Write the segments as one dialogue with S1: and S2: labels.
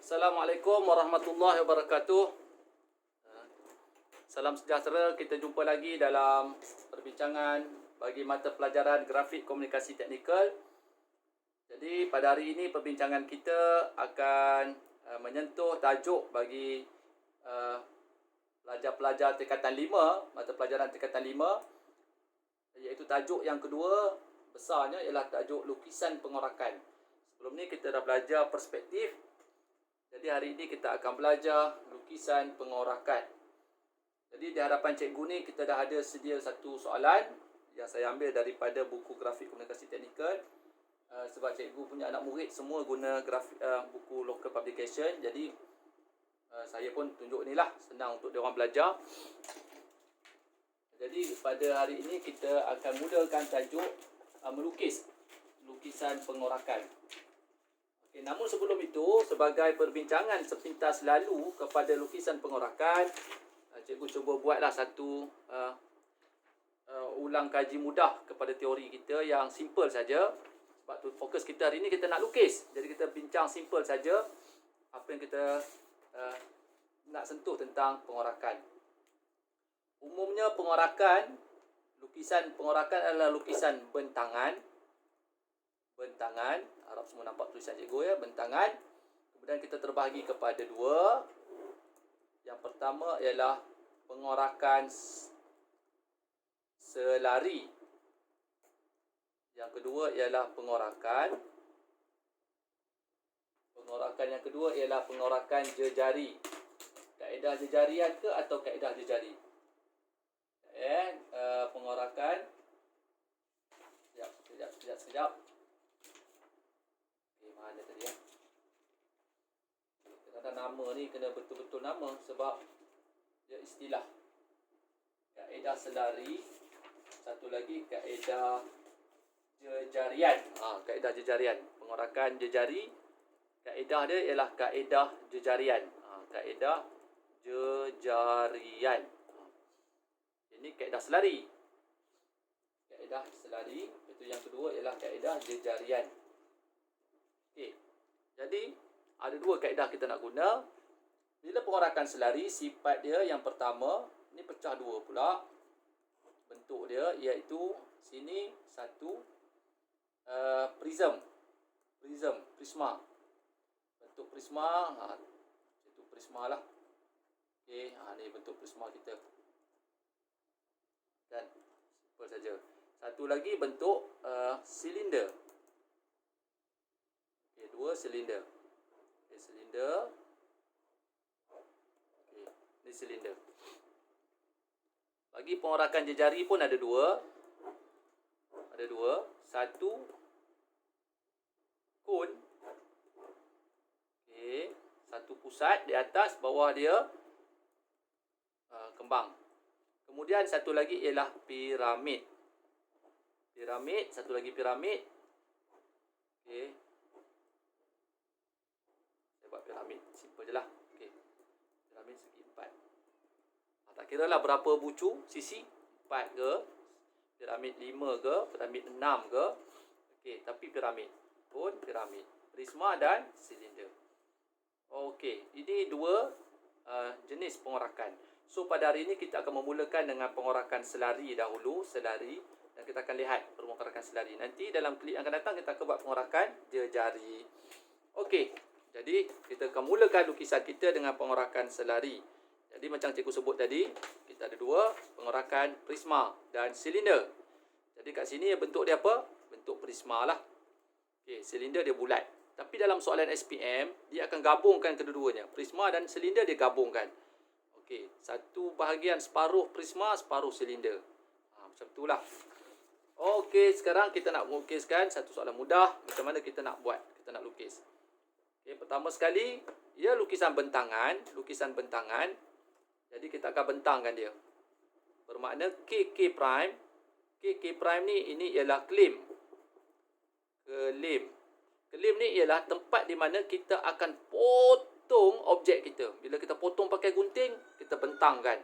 S1: Assalamualaikum warahmatullahi wabarakatuh. Salam sejahtera. Kita jumpa lagi dalam perbincangan bagi mata pelajaran grafik komunikasi teknikal. Jadi pada hari ini perbincangan kita akan menyentuh tajuk bagi pelajar-pelajar tingkatan 5, mata pelajaran tingkatan 5, iaitu tajuk yang kedua besarnya ialah tajuk lukisan pengorakan. Sebelum ni kita dah belajar perspektif. Jadi hari ini kita akan belajar lukisan pengorakan. Jadi di hadapan cikgu ni kita dah ada sedia satu soalan yang saya ambil daripada buku grafik komunikasi teknikal. Sebab cikgu punya anak murid semua guna buku local publication. Jadi saya pun tunjuk ni lah, senang untuk diorang belajar. Jadi pada hari ini kita akan mulakan tajuk melukis lukisan pengorakan. Okay, namun sebelum itu, sebagai perbincangan sepintas lalu kepada lukisan pengorakan, cikgu cuba buatlah satu ulang kaji mudah kepada teori kita yang simple saja. Sebab tu fokus kita hari ini kita nak lukis. Jadi kita bincang simple saja apa yang kita nak sentuh tentang pengorakan. Umumnya lukisan pengorakan adalah lukisan bentangan. Harap semua nampak tulisan cikgu ya, bentangan. Kemudian kita terbahagi kepada dua. Yang pertama ialah pengorakan selari. Yang kedua ialah pengorakan yang kedua ialah pengorakan jejari. Kaedah jejarian ke atau kaedah jejari? Pengorakan sekejap. Mana tadi ya? Kadang-kadang nama ni kena betul-betul nama sebab dia istilah. Kaedah selari, satu lagi kaedah jejarian. Kaedah jejarian, pengorakan jejari. Kaedah dia ialah kaedah jejarian. Kaedah jejarian. Ini kaedah selari. Kaedah selari, itu yang kedua ialah kaedah jejarian. Okey. Jadi ada dua kaedah kita nak guna. Bila pengorakan selari, sifat dia yang pertama, ni pecah dua pula. Bentuk dia iaitu sini satu prisma. Bentuk prisma, itu prisma lah. Okey, ni bentuk prisma kita. Dan simple saja. Satu lagi bentuk silinder. Okey, dua silinder. Okey, silinder. Okey, ni silinder. Bagi pengorakan jejari pun ada dua. Satu kon. Okey, satu pusat di atas, bawah dia kembang. Kemudian satu lagi ialah piramid. Satu lagi piramid. Okey. Saya buat piramid, simple je lah. Okey. Piramid segi 4. Tak kira lah berapa bucu, sisi 4 ke, piramid 5 ke, piramid 6 ke. Okey, tapi piramid. Pun piramid, prisma dan silinder. Okey, ini dua jenis pengorakan. So pada hari ini kita akan memulakan dengan pengorakan selari dahulu, dan kita akan lihat pengorakan selari. Nanti dalam klip yang akan datang kita akan buat pengorakan jejari. Okey, jadi kita akan mulakan lukisan kita dengan pengorakan selari. Jadi macam cikgu sebut tadi, kita ada dua, pengorakan prisma dan silinder. Jadi kat sini bentuk dia apa? Bentuk prisma lah. Okey, silinder dia bulat. Tapi dalam soalan SPM, dia akan gabungkan kedua-duanya. Prisma dan silinder dia gabungkan. Okey, satu bahagian separuh prisma, separuh silinder. Macam itulah. Okey, sekarang kita nak melukiskan satu soalan mudah. Macam mana kita nak buat? Kita nak lukis. Okey, pertama sekali, ia lukisan bentangan. Jadi kita akan bentangkan dia. Bermakna KK prime. KK prime ni, ini ialah kelim. Kelim ni ialah tempat di mana kita akan potong objek kita. Bila kita potong pakai gunting, kita bentangkan.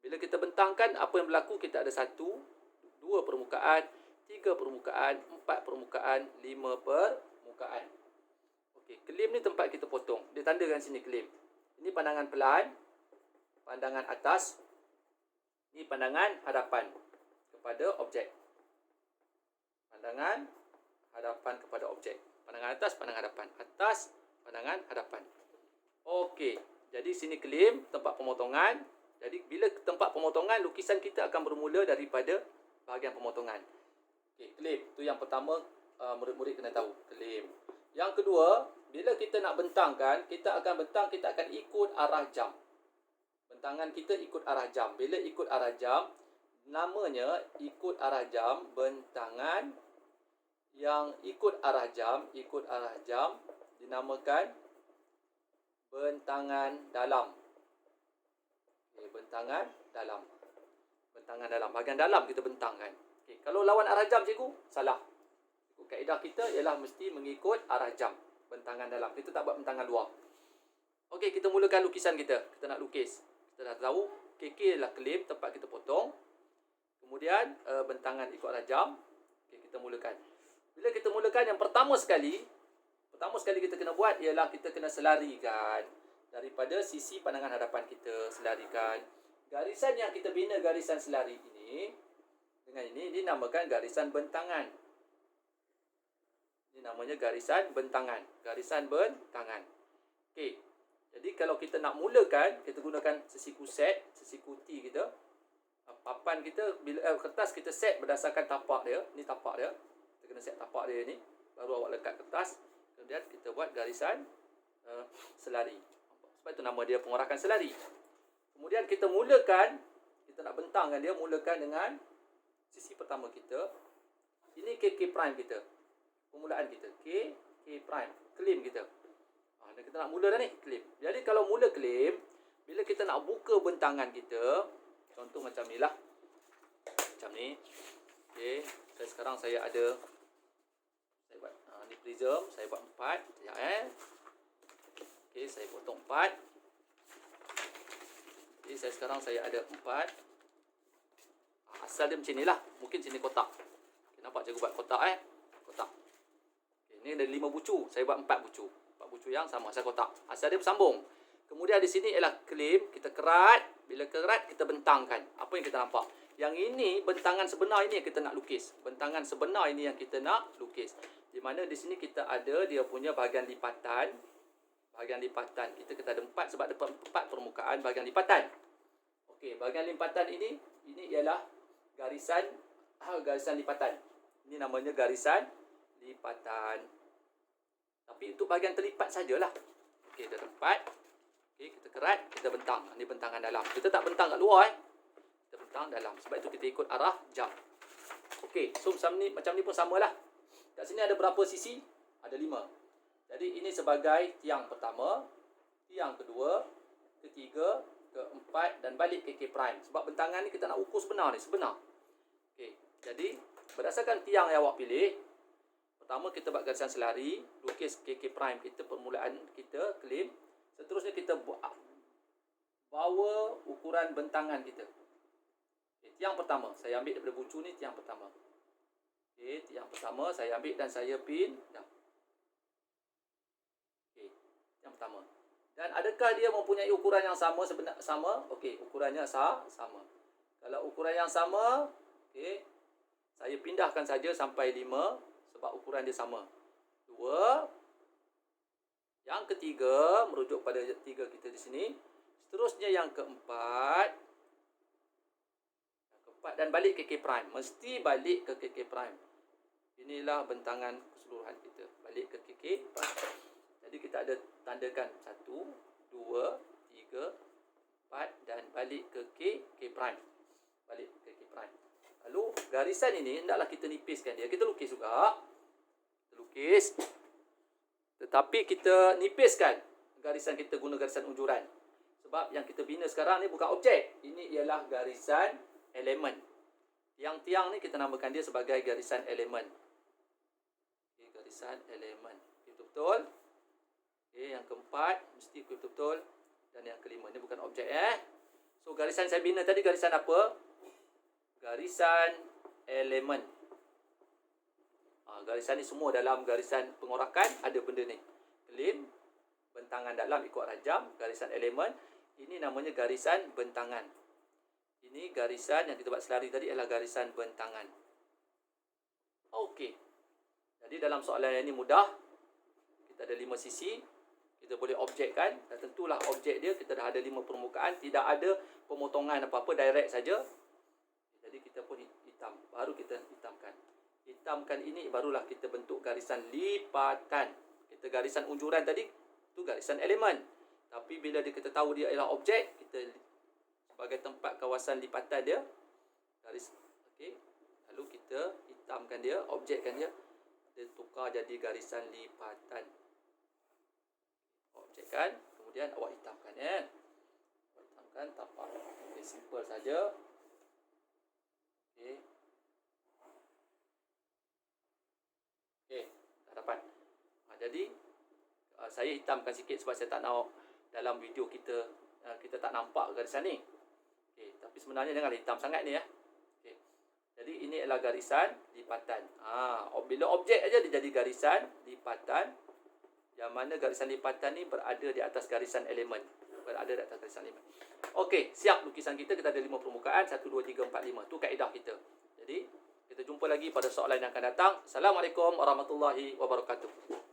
S1: Bila kita bentangkan, apa yang berlaku? Kita ada 1, 2 permukaan, 3 permukaan, 4 permukaan, 5 permukaan. Okey, kelim ni tempat kita potong. Dia tandakan sini claim. Ini pandangan pelan, pandangan atas, ini pandangan hadapan kepada objek. Pandangan hadapan kepada objek. Pandangan atas, pandangan hadapan. Atas, pandangan hadapan. Okey. Jadi sini claim, tempat pemotongan. Jadi bila tempat pemotongan, lukisan kita akan bermula daripada bahagian pemotongan. Okey, claim. Itu yang pertama, murid-murid kena tahu. Claim. Yang kedua, bila kita nak bentangkan, kita akan ikut arah jam. Bentangan kita ikut arah jam. Bila ikut arah jam, namanya ikut arah jam, bentangan yang ikut arah jam dinamakan bentangan dalam. Okay, bentangan dalam. Bentangan dalam. Bahagian dalam kita bentangkan. Okay, kalau lawan arah jam, cikgu, salah. Kaedah kita ialah mesti mengikut arah jam. Bentangan dalam. Kita tak buat bentangan luar. Okey, kita mulakan lukisan kita. Kita nak lukis. Kita dah tahu KK adalah claim, tempat kita potong. Kemudian bentangan ikut arah jam. Okey, kita mulakan. Bila kita mulakan, yang pertama sekali kita kena buat ialah kita kena selarikan daripada sisi pandangan hadapan kita. Selarikan. Garisan yang kita bina, garisan selari ini, dengan ini dinamakan garisan bentangan. Ini namanya garisan bentangan. Garisan bentangan. Okey. Jadi kalau kita nak mulakan, kita gunakan sesiku set, sesiku T kita. Papan kita, bila kertas kita set berdasarkan tapak dia. Ni tapak dia. Kita kena set tapak dia ni. Baru awak lekat kertas. Kemudian kita buat garisan selari. Sebab itu nama dia pengorakan selari. Kemudian kita mulakan, kita nak bentangkan dia, mulakan dengan sisi pertama kita. Ini KK prime kita. Permulaan kita K prime, claim kita. Kita nak mula dah ni, claim. Jadi kalau mula claim, bila kita nak buka bentangan kita, contoh macam ni lah. Macam ni. Okey, sekarang saya ada, saya buat ni prism, saya buat 4. Sekejap Okey, saya potong 4. Okey, sekarang saya ada 4. Asal dia macam ni lah. Mungkin sini kotak. Okay, nampak cikgu buat kotak kotak. Ini ada 5 bucu. Saya buat 4 bucu. 4 bucu yang sama. Saya kotak. Asal dia bersambung. Kemudian di sini ialah claim. Kita kerat. Bila kerat, kita bentangkan. Apa yang kita nampak? Yang ini, bentangan sebenar ini yang kita nak lukis. Bentangan sebenar ini yang kita nak lukis. Di mana di sini kita ada dia punya bahagian lipatan. Bahagian lipatan. Kita ada 4 sebab ada 4 permukaan bahagian lipatan. Okey, bahagian lipatan ini ialah garisan lipatan. Ini namanya garisan lipatan. Tapi untuk bahagian terlipat sajalah. Okey, ada 4. Okey, kita kerat, kita bentang. Ini bentangan dalam. Kita tak bentang kat luar Kita bentang dalam. Sebab itu kita ikut arah jam. Okey, so macam ni pun samalah. Kat sini ada berapa sisi? Ada 5. Jadi ini sebagai tiang pertama, tiang kedua, ketiga, keempat dan balik ke K prime. Sebab bentangan ni kita nak ukur sebenar. Okey, jadi berdasarkan tiang yang awak pilih, pertama kita buat garisan selari, lukis KK prime kita, permulaan kita, claim. Seterusnya kita bawa ukuran bentangan kita. Okay, tiang pertama, saya ambil daripada bucu ni, tiang pertama. Okay, tiang pertama saya ambil dan saya pin. Okay, tiang pertama. Dan adakah dia mempunyai ukuran yang sama? Sama. Okey, ukurannya sama. Kalau ukuran yang sama, okey, saya pindahkan saja sampai 5 sebab ukuran dia sama. 2. Yang ketiga, merujuk pada 3 kita di sini. Seterusnya yang keempat. Dan balik ke K prime. Mesti balik ke K prime. Inilah bentangan keseluruhan kita. Balik ke K prime. Jadi kita ada tandakan 1, 2, 3, 4 dan balik ke K prime. Balik ke K prime. Lalu garisan ini hendaklah kita nipiskan dia. Kita lukis juga. Kita lukis. Tetapi kita nipiskan garisan kita guna garisan unjuran. Sebab yang kita bina sekarang ni bukan objek. Ini ialah garisan elemen. Tiang-tiang ni kita namakan dia sebagai garisan elemen. Okay, garisan elemen. Betul-betul. Okay, yang keempat mesti betul-betul. Dan yang kelima ni bukan objek So garisan saya bina tadi garisan apa? Garisan elemen. Garisan ni semua dalam garisan pengorakan ada benda ni. Claim, bentangan dalam ikut rajam, garisan elemen. Ini namanya garisan bentangan. Ini garisan yang kita buat selari tadi adalah garisan bentangan. Okey. Jadi dalam soalan yang ini mudah. Kita ada 5 sisi. Kita boleh objekkan. Dan tentulah objek dia kita dah ada 5 permukaan. Tidak ada pemotongan apa-apa, direct saja. Jadi kita pun hitam. Baru kita hitamkan. Hitamkan ini barulah kita bentuk garisan lipatan. Kita garisan unjuran tadi tu garisan elemen. Tapi bila kita tahu dia ialah objek, kita sebagai tempat kawasan lipatan dia garis. Okey. Lalu kita hitamkan dia, objekkan dia. Dia tukar jadi garisan lipatan. Objekkan, kemudian awak hitamkan kan. Awak hitamkan tapak. Okey, simple saja. Okey. Okey, dah dapat. Jadi saya hitamkan sikit sebab saya tak nak dalam video kita tak nampak garisan ni. Okey, tapi sebenarnya jangan hitam sangat ni ya. Okey. Jadi ini adalah garisan lipatan. Bila objek aja dia jadi garisan lipatan. Yang mana garisan lipatan ni berada di atas garisan elemen. Berada di atas garisan elemen. Okey, siap lukisan kita. Kita ada 5 permukaan. 1, 2, 3, 4, 5. Tu kaedah kita. Jadi kita jumpa lagi pada soalan yang akan datang. Assalamualaikum warahmatullahi wabarakatuh.